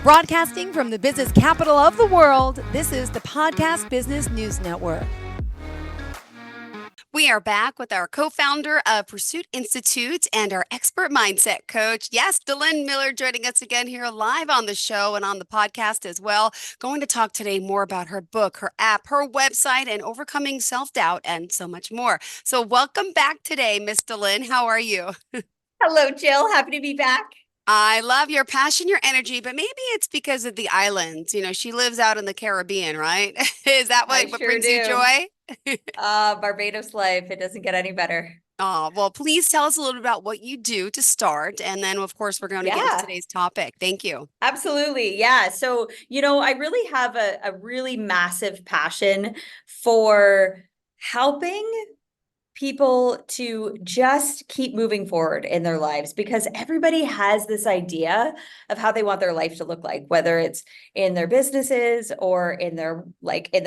Broadcasting from the business capital of the world, this is the Podcast Business News Network. We are back with our co-founder of Pursuit Institute and our expert mindset coach. Yes, Delynn Miller joining us again here live on the show and on the podcast as well. Going to talk today more about her book, her app, her website, and overcoming self-doubt and so much more. So welcome back today, Miss Delynn. How are you? Hello, Jill. Happy to be back. I love your passion, your energy, but maybe it's because of the islands. You know, she lives out in the Caribbean, right? Is that what sure brings do. you joy? Barbados life. It doesn't get any better. Oh, well, please tell us a little about what you do to start. And then, of course, we're going to get into today's topic. Thank you. Absolutely. Yeah. So, I really have a really massive passion for helping people to just keep moving forward in their lives, because everybody has this idea of how they want their life to look like, whether it's in their businesses or in their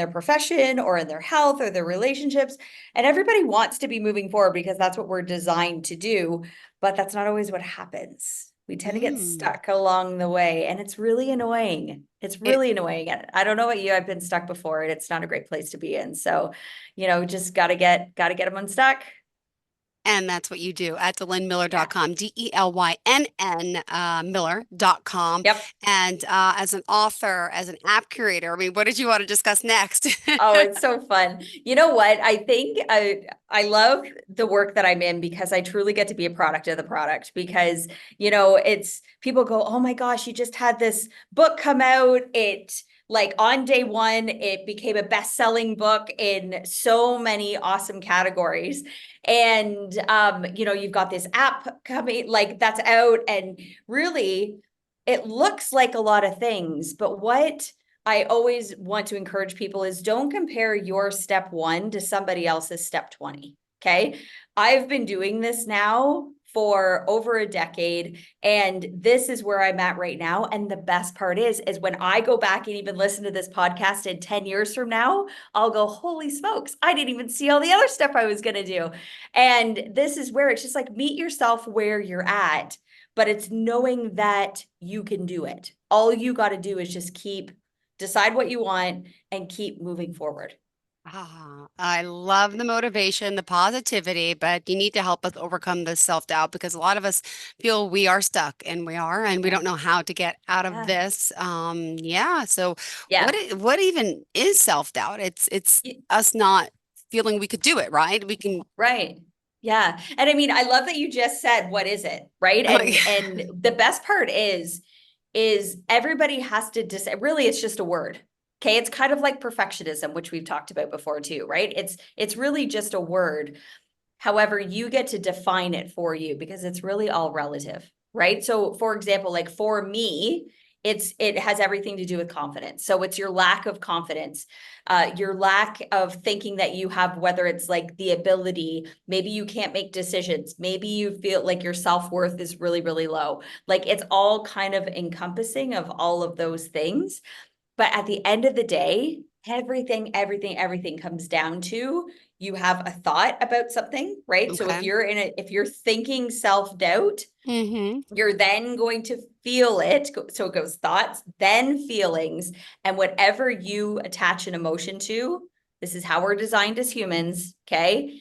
profession or in their health or their relationships. And everybody wants to be moving forward because that's what we're designed to do, but that's not always what happens. We tend to get stuck along the way, and it's really annoying. It's really annoying. And I don't know about you, I've been stuck before, and it's not a great place to be in. So, just gotta get them unstuck. And that's what you do at DelynnMiller.com, DELYNN Miller.com. Yep. And as an author, as an app curator, I mean, what did you want to discuss next? Oh, it's so fun. You know what? I think I love the work that I'm in because I truly get to be a product of the product, because, it's people go, oh my gosh, you just had this book come out. Like on day one, it became a best-selling book in so many awesome categories. And, you've got this app coming, like that's out, and really it looks like a lot of things, but what I always want to encourage people is don't compare your step 1 to somebody else's step 20. Okay. I've been doing this now for over a decade, and this is where I'm at right now. And the best part is when I go back and even listen to this podcast in 10 years from now, I'll go, holy smokes, I didn't even see all the other stuff I was going to do. And this is where it's just like, meet yourself where you're at, but it's knowing that you can do it. All you got to do is just decide what you want and keep moving forward. I love the motivation, the positivity, but you need to help us overcome the self-doubt, because a lot of us feel we are stuck, and we don't know how to get out of this. So what even is self-doubt? It's us not feeling we could do it, right? Right. Yeah. And I mean, I love that you just said, what is it? Right. And the best part is everybody has to really, it's just a word. Okay. It's kind of like perfectionism, which we've talked about before too, right? It's really just a word. However, you get to define it for you, because it's really all relative, right? So for example, like for me, it has everything to do with confidence. So it's your lack of confidence, your lack of thinking that you have, whether it's like the ability, maybe you can't make decisions, maybe you feel like your self-worth is really, really low. Like it's all kind of encompassing of all of those things. But at the end of the day, everything comes down to you have a thought about something, right? Okay. So if you're thinking self-doubt, you're then going to feel it. So it goes thoughts, then feelings, and whatever you attach an emotion to, this is how we're designed as humans, okay?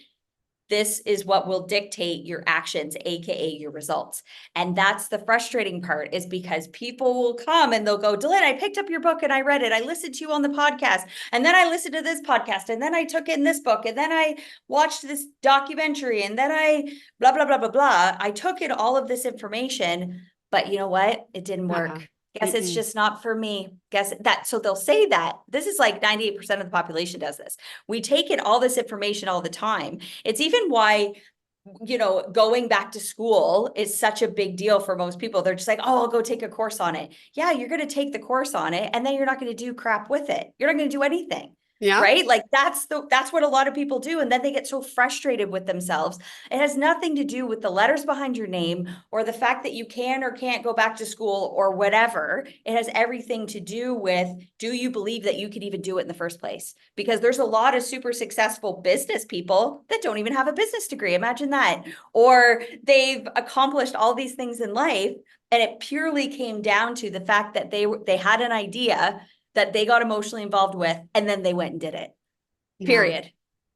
This is what will dictate your actions, AKA your results. And that's the frustrating part, is because people will come and they'll go, Delynn, I picked up your book and I read it. I listened to you on the podcast, and then I listened to this podcast, and then I took in this book, and then I watched this documentary, and then I blah, blah, blah, blah, blah. I took in all of this information, but you know what? It didn't work. Guess it's just not for me. Guess that. So they'll say that. This is like 98% of the population does this. We take in all this information all the time. It's even why, going back to school is such a big deal for most people. They're just like, oh, I'll go take a course on it. Yeah, you're going to take the course on it, and then you're not going to do crap with it. You're not going to do anything. Yeah. Right? Like that's what a lot of people do. And then they get so frustrated with themselves. It has nothing to do with the letters behind your name or the fact that you can or can't go back to school or whatever. It has everything to do with, do you believe that you could even do it in the first place? Because there's a lot of super successful business people that don't even have a business degree. Imagine that. Or they've accomplished all these things in life, and it purely came down to the fact that they had an idea that they got emotionally involved with, and then they went and did it, period.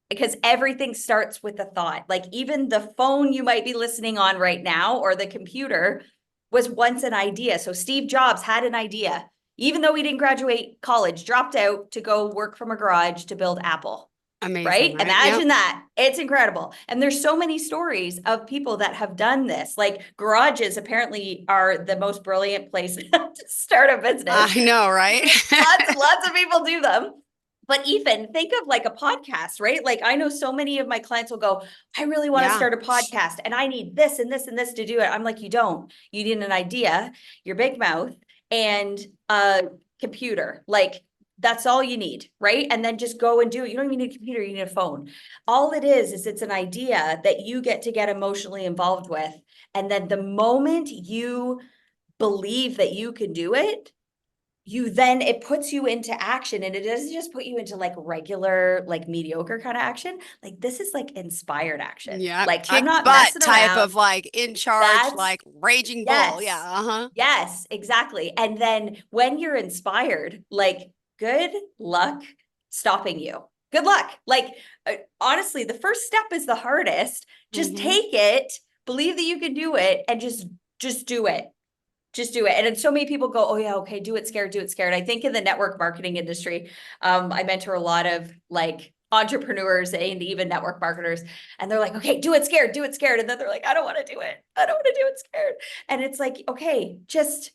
Because everything starts with a thought. Like even the phone you might be listening on right now or the computer was once an idea. So Steve Jobs had an idea, even though he didn't graduate college, dropped out to go work from a garage to build Apple. Amazing, right? Imagine that. It's incredible. And there's so many stories of people that have done this. Like garages apparently are the most brilliant place to start a business. I know, right? lots of people do them. But even think of like a podcast, right? Like I know so many of my clients will go, I really want to start a podcast and I need this and this and this to do it. I'm like, you don't. You need an idea, your big mouth, and a computer. Like that's all you need, right? And then just go and do it. You don't even need a computer, you need a phone. All it is it's an idea that you get emotionally involved with. And then the moment you believe that you can do it, it puts you into action, and it doesn't just put you into like regular, like mediocre kind of action. Like this is like inspired action. Yeah. Like Kick I'm not butt messing type around. of like in charge, like raging bull. Yeah. Yes. Yes, exactly. And then when you're inspired, like good luck stopping you. Good luck. Like honestly, the first step is the hardest. Just take it, believe that you can do it, and just do it. Just do it. And then so many people go, oh yeah, okay, do it scared, do it scared. I think in the network marketing industry, I mentor a lot of like entrepreneurs and even network marketers. And they're like, okay, do it scared, do it scared. And then they're like, I don't want to do it. I don't want to do it scared. And it's like, okay, just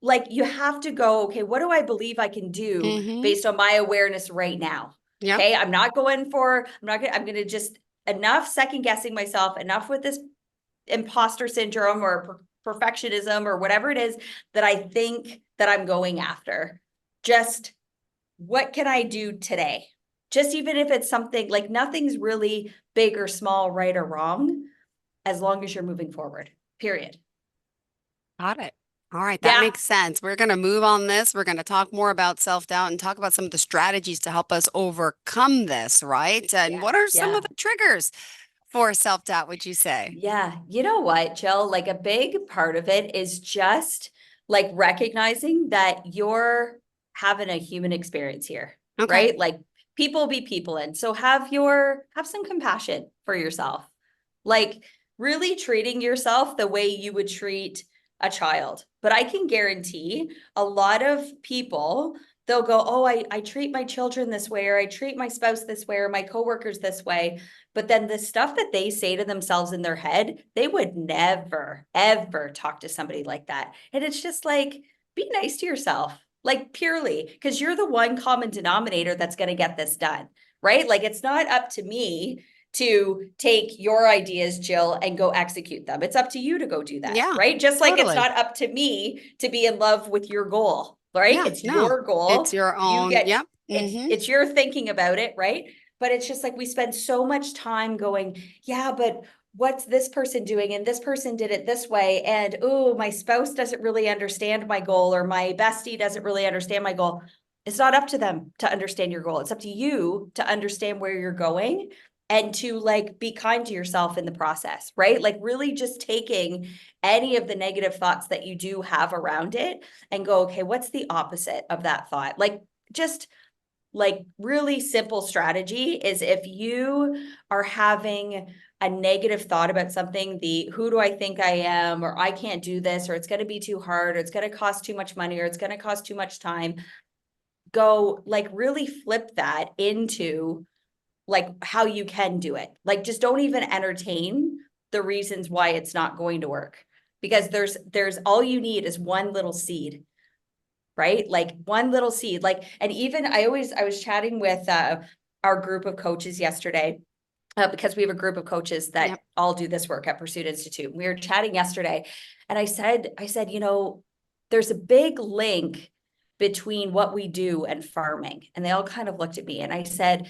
like you have to go, okay, what do I believe I can do based on my awareness right now? Yep. Okay. I'm going to just enough second guessing myself, enough with this imposter syndrome or perfectionism or whatever it is that I think that I'm going after. Just what can I do today? Just even if it's something like nothing's really big or small, right or wrong, as long as you're moving forward, period. Got it. All right. That makes sense. We're going to move on this. We're going to talk more about self-doubt and talk about some of the strategies to help us overcome this, right? And what are some of the triggers for self-doubt, would you say? Yeah. You know what, Jill? Like a big part of it is just like recognizing that you're having a human experience here, right? Like people be people. And so have some compassion for yourself. Like really treating yourself the way you would treat a child. But I can guarantee a lot of people, they'll go, oh, I treat my children this way, or I treat my spouse this way, or my coworkers this way. But then the stuff that they say to themselves in their head, they would never, ever talk to somebody like that. And it's just like, be nice to yourself, like purely, because you're the one common denominator that's going to get this done, right? Like it's not up to me to take your ideas, Jill, and go execute them. It's up to you to go do that, right? Just like it's not up to me to be in love with your goal, right? It's your goal. It's your own. It's your thinking about it, right? But it's just like we spend so much time going, yeah, but what's this person doing? And this person did it this way. And oh, my spouse doesn't really understand my goal, or my bestie doesn't really understand my goal. It's not up to them to understand your goal. It's up to you to understand where you're going and to like be kind to yourself in the process, right? Like really just taking any of the negative thoughts that you do have around it and go, okay, what's the opposite of that thought? Like just like really simple strategy is if you are having a negative thought about something, who do I think I am, or I can't do this, or it's going to be too hard, or it's going to cost too much money, or it's going to cost too much time, go like really flip that into like how you can do it. Like just don't even entertain the reasons why it's not going to work, because there's all you need is one little seed, right? Like one little seed. Like, and even I was chatting with our group of coaches yesterday, because we have a group of coaches that all do this work at Pursuit Institute. We were chatting yesterday, and I said, you know, there's a big link between what we do and farming. And they all kind of looked at me and I said,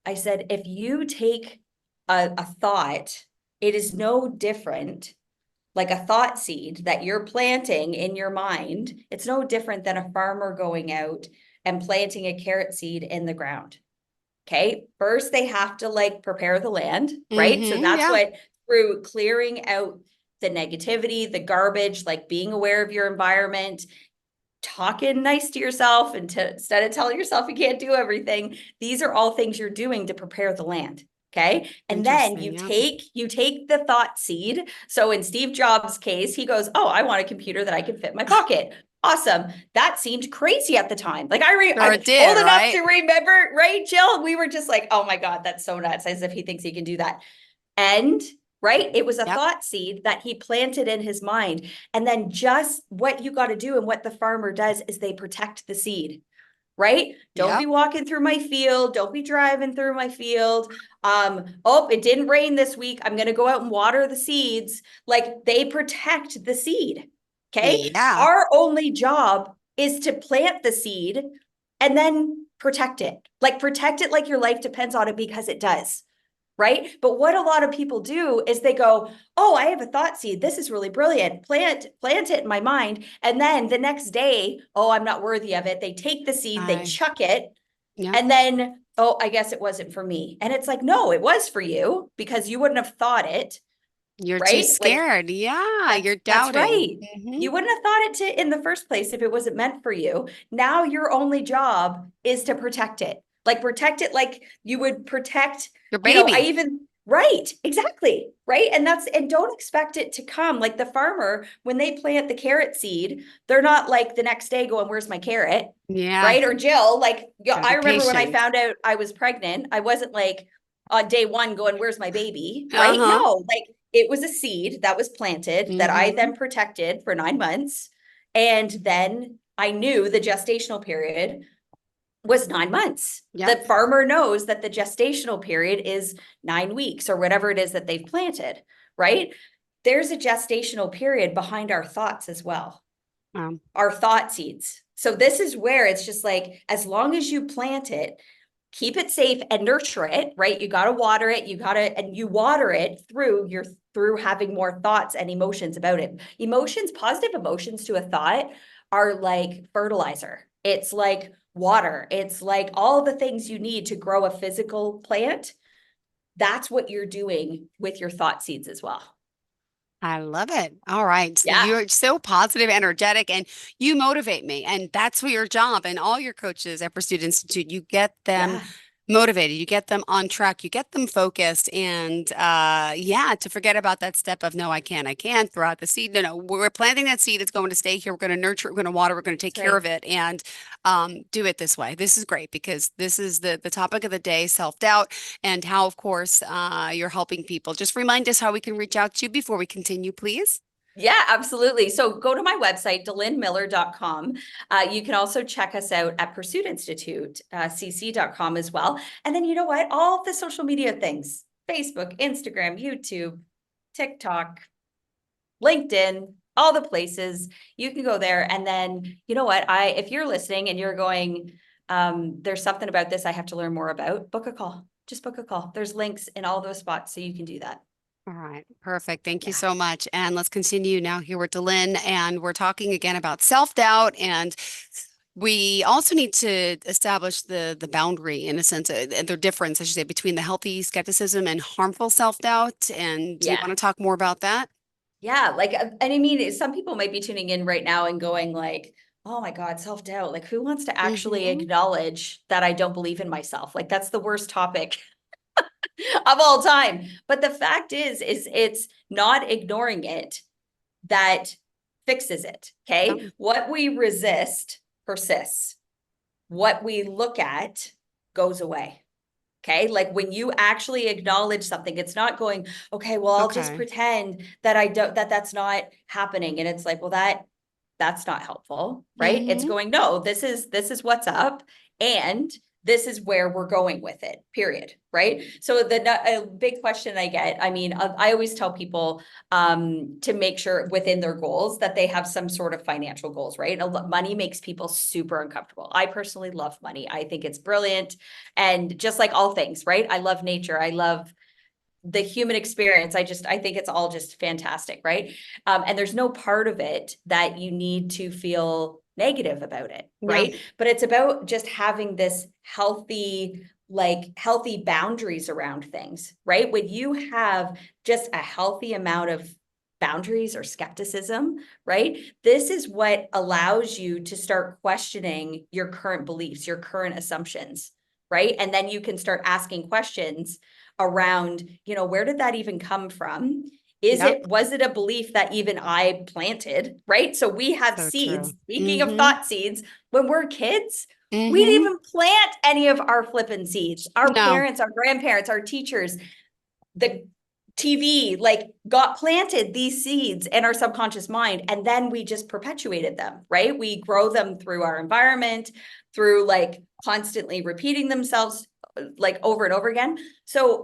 if you take a thought, it is no different, like a thought seed that you're planting in your mind. It's no different than a farmer going out and planting a carrot seed in the ground. Okay. First, they have to like prepare the land, right? So that's what, through clearing out the negativity, the garbage, like being aware of your environment, talking nice to yourself and instead of telling yourself you can't do everything. These are all things you're doing to prepare the land. Okay. And then you take the thought seed. So in Steve Jobs' case, he goes, oh, I want a computer that I can fit in my pocket. Awesome. That seemed crazy at the time. Like I'm old enough to remember, right, Jill? We were just like, oh my God, that's so nuts. As if he thinks he can do that. And right, it was a thought seed that he planted in his mind. And then just what you got to do and what the farmer does is they protect the seed. Right? Don't be walking through my field. Don't be driving through my field. Oh, it didn't rain this week. I'm going to go out and water the seeds. Like they protect the seed. Okay. Yeah. Our only job is to plant the seed and then protect it. Like protect it like your life depends on it, because it does. Right. But what a lot of people do is they go, oh, I have a thought seed. This is really brilliant. Plant it in my mind. And then the next day, oh, I'm not worthy of it. They take the seed, they chuck it. And then, oh, I guess it wasn't for me. And it's like, no, it was for you because you wouldn't have thought it. You're right? too scared. Like, you're doubting. That's right. You wouldn't have thought it in the first place if it wasn't meant for you. Now your only job is to protect it. Like protect it like you would protect your baby. Right, exactly. Right. And don't expect it to come like the farmer, when they plant the carrot seed, they're not like the next day going, where's my carrot? Yeah. Right. Or Jill, like, I remember when I patient. found out I was pregnant, I wasn't like on day one going, where's my baby? Right. No, like it was a seed that was planted that I then protected for 9 months. And then I knew the gestational period was 9 months. The farmer knows that the gestational period is 9 weeks or whatever it is that they've planted, right? There's a gestational period behind our thoughts as well. Our thought seeds. So this is where it's just like, as long as you plant it, keep it safe and nurture it, right? You got to water it. And you water it through having more thoughts and emotions about it. Positive emotions to a thought are like fertilizer. It's like water. It's like all the things you need to grow a physical plant. That's what you're doing with your thought seeds as well. I love it. All right. So you're so positive, energetic, and you motivate me. And that's what your job, and all your coaches at Pursuit Institute, you get them motivated, you get them on track, you get them focused, and to forget about that step of no, I can't throw out the seed. No, we're planting that seed. It's going to stay here. We're going to nurture it. We're going to water. We're going to take care of it, and do it this way. This is great because this is the topic of the day, self-doubt, and how, of course, you're helping people. Just remind us how we can reach out to you before we continue, please. Yeah, absolutely. So go to my website, DelynMiller.com. You can also check us out at Pursuit Institute, cc.com as well. And then you know what? All of the social media things, Facebook, Instagram, YouTube, TikTok, LinkedIn, all the places, you can go there. And then, you know what? If you're listening and you're going, there's something about this I have to learn more about, book a call. Just book a call. There's links in all those spots so you can do that. All right. Perfect. Thank you so much. And let's continue now here with Delynn. And we're talking again about self-doubt. And we also need to establish the boundary, in a sense, the difference, I should say, between the healthy skepticism and harmful self-doubt. And do you want to talk more about that? Yeah. Like, and I mean, some people might be tuning in right now and going like, oh my God, self-doubt. Like, who wants to actually acknowledge that I don't believe in myself? Like, that's the worst topic of all time. But the fact is it's not ignoring it that fixes it. Okay. What we resist persists. What we look at goes away. Okay. Like when you actually acknowledge something, it's not going, okay, well, I'll just pretend that that's not happening. And it's like, well, that's not helpful, right? It's going, no, this is what's up. And this is where we're going with it, period. Right. So a big question I get, I mean, I always tell people to make sure within their goals that they have some sort of financial goals, right? Money makes people super uncomfortable. I personally love money. I think it's brilliant. And just like all things, right? I love nature. I love the human experience. I think it's all just fantastic, right? And there's no part of it that you need to feel negative about it, right? But it's about just having this healthy boundaries around things, right? When you have just a healthy amount of boundaries or skepticism, right? This is what allows you to start questioning your current beliefs, your current assumptions, right? And then you can start asking questions around, where did that even come from? Was it a belief that even I planted, right? So we have seeds, speaking of thought seeds, when we're kids, we didn't even plant any of our flippin' seeds. Our parents, our grandparents, our teachers, the TV, got planted these seeds in our subconscious mind. And then we just perpetuated them, right? We grow them through our environment, through constantly repeating themselves over and over again. So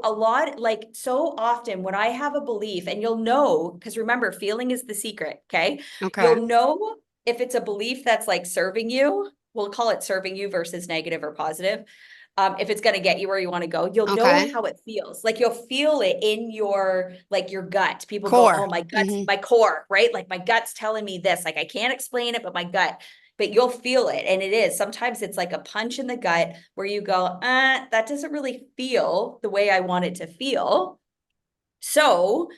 so often when I have a belief, and you'll know, because remember, feeling is the secret. Okay. You'll know if it's a belief that's serving you, we'll call it serving you versus negative or positive. If it's going to get you where you want to go, you'll know how it feels. You'll feel it in your gut. People go, oh, my gut's my core, right? My gut's telling me this. I can't explain it, but my gut. But you'll feel it. And it is. Sometimes it's like a punch in the gut where you go, that doesn't really feel the way I want it to feel. So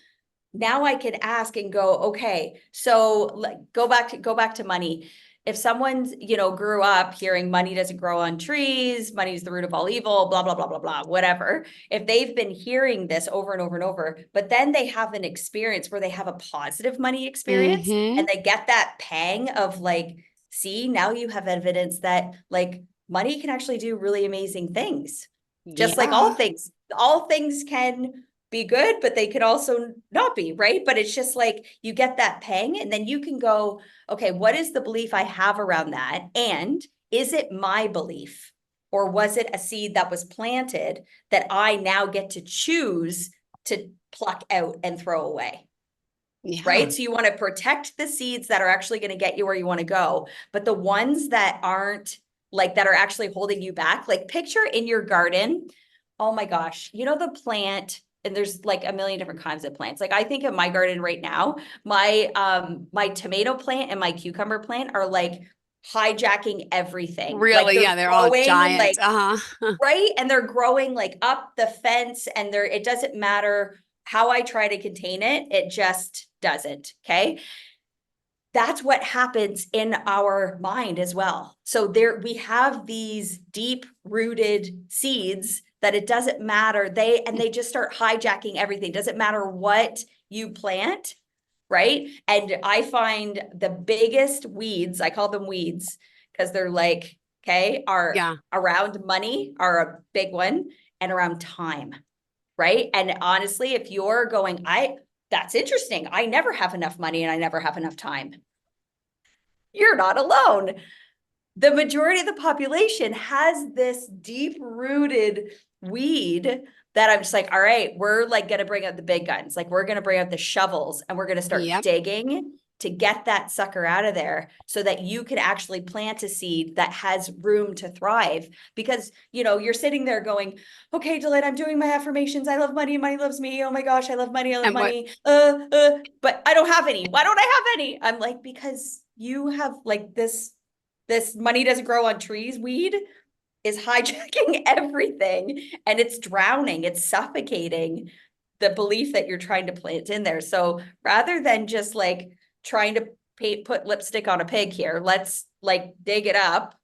now I can ask and go, okay, so go back to money. If someone's, grew up hearing money doesn't grow on trees, money's the root of all evil, blah, blah, blah, blah, blah, whatever. If they've been hearing this over and over and over, but then they have an experience where they have a positive money experience and they get that pang of see, now you have evidence that money can actually do really amazing things. Just like all things can be good, but they could also not be, right? But it's just you get that pang and then you can go, okay, what is the belief I have around that? And is it my belief? Or was it a seed that was planted that I now get to choose to pluck out and throw away? Right? So you want to protect the seeds that are actually going to get you where you want to go. But the ones that aren't that are actually holding you back, picture in your garden. Oh my gosh, the plant, and there's a million different kinds of plants. I think of my garden right now, my tomato plant and my cucumber plant are hijacking everything. Really? They're all giant. Right? And they're growing up the fence, and it doesn't matter how I try to contain it, it just doesn't. Okay. That's what happens in our mind as well. So we have these deep rooted seeds that it doesn't matter. They just start hijacking everything. Doesn't matter what you plant, right? And I find the biggest weeds, I call them weeds, because they're around money are a big one, and around time, right? And honestly, if you're going, that's interesting. I never have enough money and I never have enough time. You're not alone. The majority of the population has this deep-rooted weed that I'm just all right, we're going to bring out the big guns. We're going to bring out the shovels and we're going to start digging to get that sucker out of there so that you can actually plant a seed that has room to thrive. Because, you're sitting there going, okay, Delynn, I'm doing my affirmations. I love money. Money loves me. Oh my gosh, I love money. I love money. But I don't have any. Why don't I have any? I'm because you have this money doesn't grow on trees weed is hijacking everything, and it's drowning, it's suffocating the belief that you're trying to plant in there. So rather than just trying to put lipstick on a pig here, let's dig it up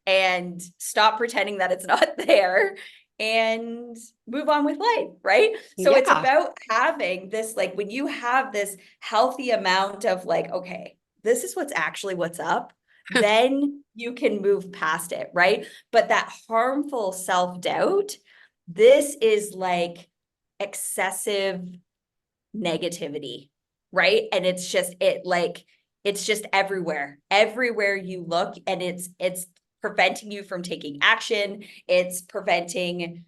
and stop pretending that it's not there and move on with life, right? So it's about having this, when you have this healthy amount of okay, this is what's up, then you can move past it, right? But that harmful self-doubt, this is excessive negativity, right? And it's just everywhere you look, and it's preventing you from taking action. It's preventing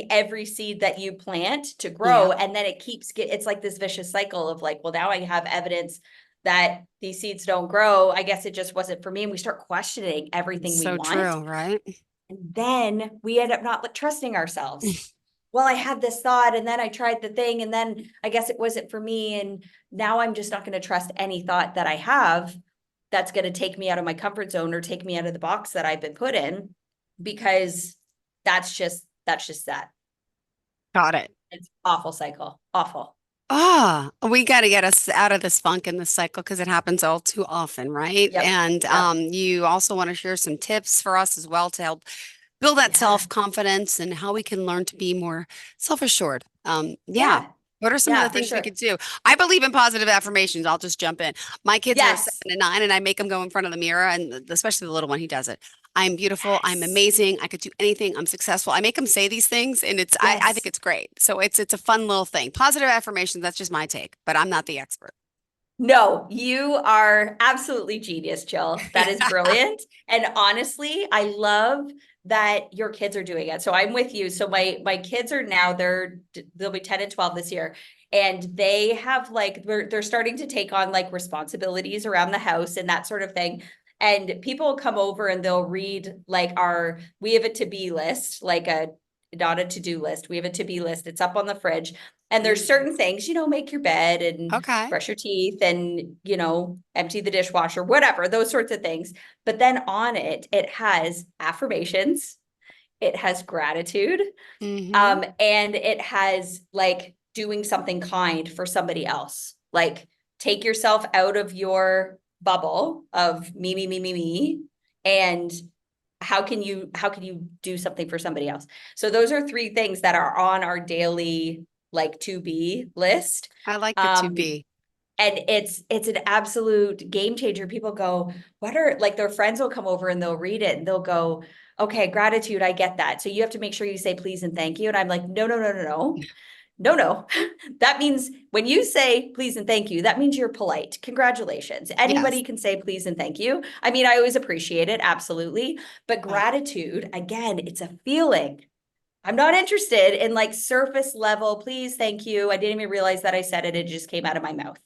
every seed that you plant to grow. And then it it's like this vicious cycle of like, well, now I have evidence that these seeds don't grow. I guess it just wasn't for me. And we start questioning everything we want. So true, right? And then we end up not trusting ourselves. Well, I had this thought and then I tried the thing and then I guess it wasn't for me. And now I'm just not going to trust any thought that I have that's going to take me out of my comfort zone or take me out of the box that I've been put in, because that's just that. Got it. It's awful cycle. Awful. We got to get us out of this funk and this cycle because it happens all too often, right? Yep. And you also want to share some tips for us as well to help build that self-confidence and how we can learn to be more self-assured. What are some of the things we could do? I believe in positive affirmations. I'll just jump in. My kids are 7 and 9, and I make them go in front of the mirror, and especially the little one, he does it. I'm beautiful. I'm amazing. I could do anything. I'm successful. I make them say these things, and I think it's great. So it's a fun little thing. Positive affirmations. That's just my take, but I'm not the expert. No, you are absolutely genius, Jill. That is brilliant. And honestly, I love that your kids are doing it. So I'm with you. So my kids are now, they'll be 10 and 12 this year. And they have like, they're starting to take on like responsibilities around the house and that sort of thing. And people will come over and they'll read like we have a to-be list, like not a to-do list. We have a to-be list. It's up on the fridge. And there's certain things, make your bed and brush your teeth and, empty the dishwasher, whatever, those sorts of things. But then on it has affirmations, it has gratitude, and it has like doing something kind for somebody else. Like take yourself out of your bubble of me, and how can you do something for somebody else? So those are 3 things that are on our daily like to be list. I like the to be. And it's an absolute game changer. People go, what are like their friends will come over and they'll read it and they'll go, okay, gratitude, I get that. So you have to make sure you say please and thank you. And I'm like, no. No. That means when you say please and thank you, that means you're polite. Congratulations. Anybody can say please and thank you. I mean, I always appreciate it. Absolutely. But gratitude, again, it's a feeling. I'm not interested in like surface level, please, thank you. I didn't even realize that I said it. It just came out of my mouth.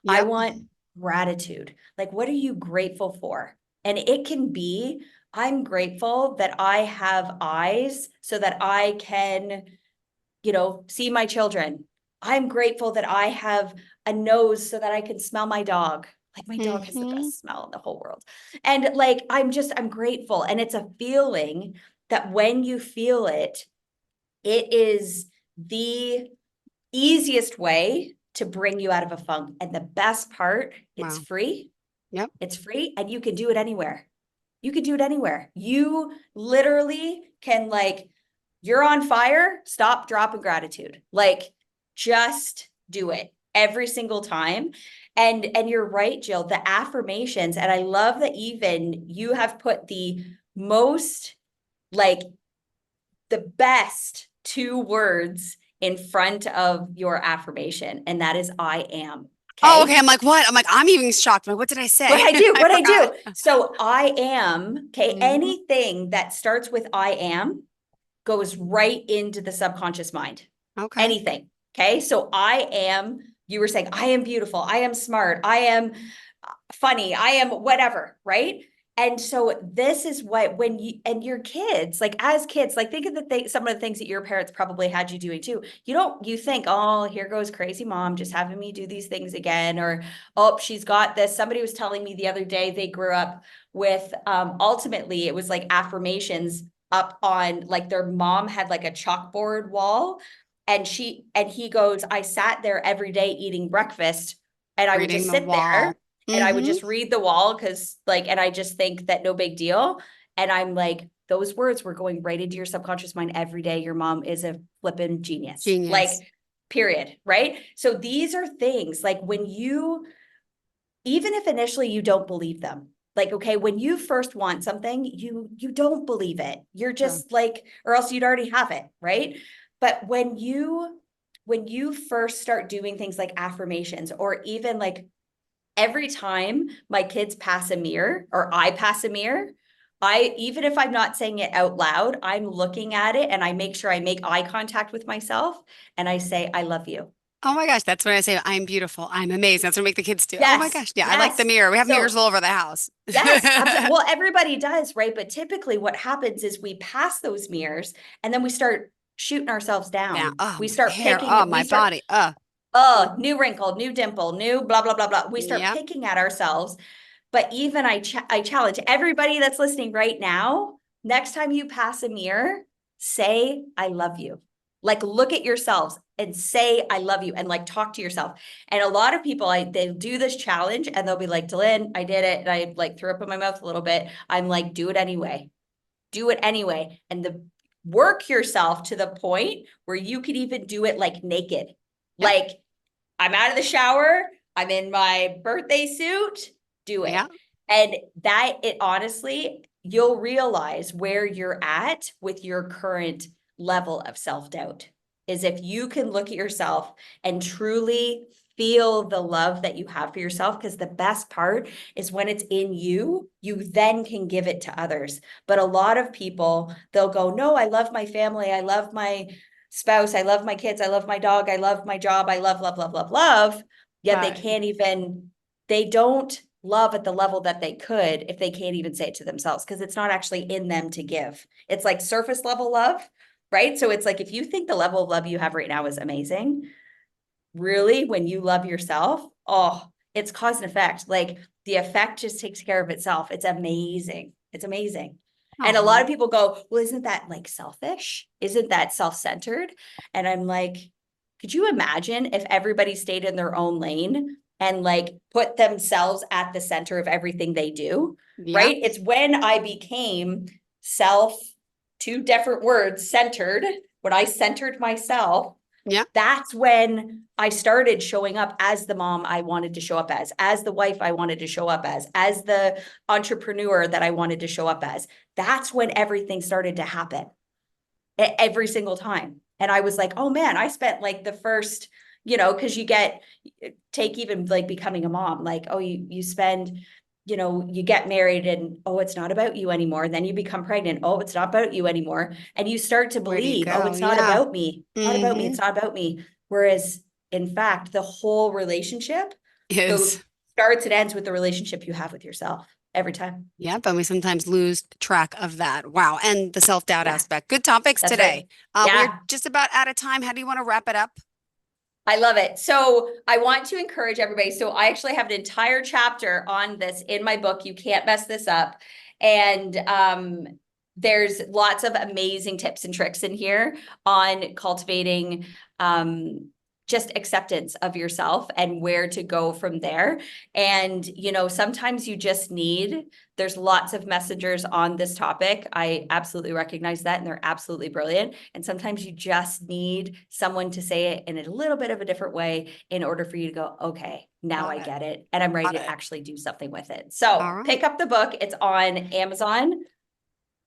I want gratitude. Like, what are you grateful for? And it can be, I'm grateful that I have eyes so that I can, see my children. I'm grateful that I have a nose so that I can smell my dog. Like my dog has the best smell in the whole world. And like, I'm grateful. And it's a feeling that when you feel it, it is the easiest way to bring you out of a funk. And the best part, it's free. Yep. It's free and you can do it anywhere. You can do it anywhere. You literally can you're on fire, stop, drop, and gratitude. Like just do it every single time. And you're right, Jill, the affirmations. And I love that even you have put the most the best 2 words in front of your affirmation, and that is I am. Okay? Oh, okay. I'm like, what? I'm even shocked. I'm like, what did I say? What I do. So I am, okay. Anything that starts with I am goes right into the subconscious mind. Okay. Anything. Okay. So I am, you were saying, I am beautiful. I am smart. I am funny. I am whatever. Right. And so this is what, when you, and your kids, as kids, think of some of the things that your parents probably had you doing too. You think, oh, here goes crazy mom, just having me do these things again, or, oh, she's got this. Somebody was telling me the other day, they grew up with, ultimately it was affirmations up on, their mom had a chalkboard wall. And he goes, I sat there every day eating breakfast and I would just sit there. And I would just read the wall because and I just think that no big deal. And I'm like, those words were going right into your subconscious mind every day. Your mom is a flippin' genius. Period. Right. So these are things when you, even if initially you don't believe them, okay, when you first want something, you don't believe it. You're just or else you'd already have it. Right. But when you first start doing things like affirmations, or even every time my kids pass a mirror or I pass a mirror, even if I'm not saying it out loud, I'm looking at it and I make sure I make eye contact with myself and I say, I love you. Oh my gosh, that's when I say I'm beautiful, I'm amazing. That's what I make the kids do. Oh my Yes. gosh, yeah, I like the Yes. mirror. We have mirrors So all over the house. yes, absolutely. Well, everybody does, right? But typically what happens is we pass those mirrors and then we start shooting ourselves Yeah. down. Oh, We my start hair. picking Oh, it. my We start, body. oh, new wrinkle, new dimple, new blah, blah, blah, blah. We start Yep. picking at ourselves. But even I challenge everybody that's listening right now, next time you pass a mirror, say, I love you. Like look at yourselves and say, I love you, and like talk to yourself. And a lot of people, they do this challenge and they'll be like, Delynn, I did it. And I like threw up in my mouth a little bit. I'm like, do it anyway. Do it anyway. And work yourself to the point where you could even do it like naked. Yep. Like I'm out of the shower. I'm in my birthday suit. Do it. Yeah. And it honestly, you'll realize where you're at with your current level of self-doubt is if you can look at yourself and truly feel the love that you have for yourself, because the best part is when it's in you, you then can give it to others. But a lot of people, they'll go, no, I love my family. I love my spouse. I love my kids. I love my dog. I love my job. I love, love, love, love, love. Yet they don't love at the level that they could if they can't even say it to themselves, because it's not actually in them to give. It's like surface level love, right? So it's like, if you think the level of love you have right now is amazing, really, when you love yourself, oh, it's cause and effect. Like the effect just takes care of itself. It's amazing. It's amazing. And a lot of people go, well, isn't that like selfish? Isn't that self-centered? And I'm like, could you imagine if everybody stayed in their own lane and like put themselves at the center of everything they do, right? It's when I became two different words, centered, when I centered myself, that's when I started showing up as the mom I wanted to show up as the wife I wanted to show up as the entrepreneur that I wanted to show up as. That's when everything started to happen every single time. And I was like, oh man, I spent like the first, because take even like becoming a mom, like, oh, you spend, you get married and, oh, it's not about you anymore. Then you become pregnant. Oh, it's not about you anymore. And you start to believe, oh, it's not about me. Not about me. It's not about me. Whereas in fact, the whole relationship starts and ends with the relationship you have with yourself every time. Yeah, but we sometimes lose track of that. Wow. And the self-doubt aspect. Good topics today. Right. We're just about out of time. How do you want to wrap it up? I love it. So I want to encourage everybody. So I actually have an entire chapter on this in my book, You Can't Mess This Up. And there's lots of amazing tips and tricks in here on cultivating just acceptance of yourself and where to go from there. And, sometimes you just there's lots of messengers on this topic. I absolutely recognize that, and they're absolutely brilliant. And sometimes you just need someone to say it in a little bit of a different way in order for you to go, okay, now I get it. And I'm ready to actually do something with it. So pick up the book. It's on Amazon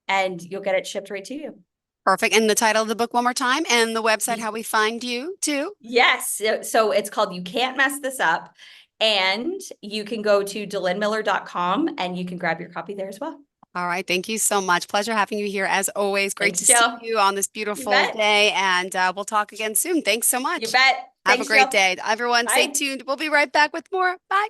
and you'll get it shipped right to you. Perfect. And the title of the book one more time, and the website, how we find you too. Yes. So it's called You Can't Mess This Up. And you can go to DelynnMiller.com and you can grab your copy there as well. All right. Thank you so much. Pleasure having you here as always. Great to see you on this beautiful day. And we'll talk again soon. Thanks so much. You bet. Have a great day. Everyone, stay tuned. We'll be right back with more. Bye.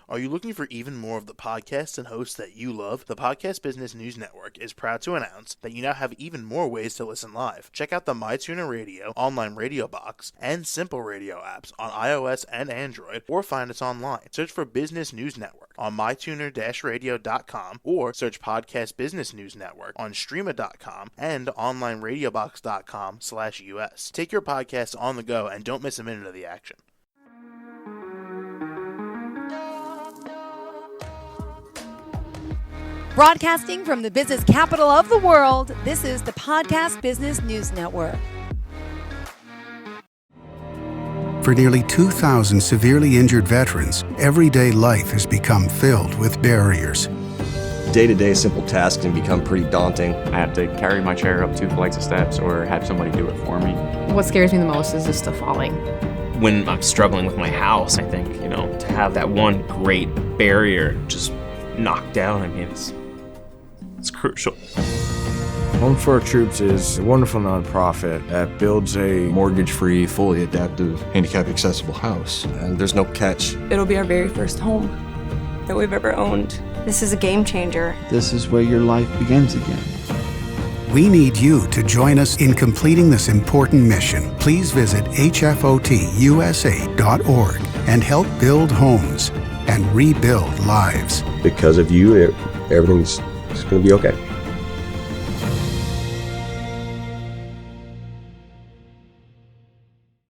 Are you looking for even more of the podcasts and hosts that you love? The Podcast Business News Network is proud to announce that you now have even more ways to listen live. Check out the MyTuner Radio, online radio box, and Simple Radio apps on iOS and Android, or find us online. Search for Business News Network on mytuner-radio.com, or search Podcast Business News Network on streama.com and onlineradiobox.com/US. Take your podcast on the go and don't miss a minute of the action. Broadcasting from the business capital of the world, this is the Podcast Business News Network. For nearly 2,000 severely injured veterans, everyday life has become filled with barriers. Day-to-day simple tasks can become pretty daunting. I have to carry my chair up 2 flights of steps or have somebody do it for me. What scares me the most is just the falling. When I'm struggling with my house, I think, to have that one great barrier just knocked down, It's crucial. Home for Our Troops is a wonderful nonprofit that builds a mortgage-free, fully adaptive, handicap-accessible house. And there's no catch. It'll be our very first home that we've ever owned. This is a game changer. This is where your life begins again. We need you to join us in completing this important mission. Please visit hfotusa.org and help build homes and rebuild lives. Because of you, everything's going to be okay.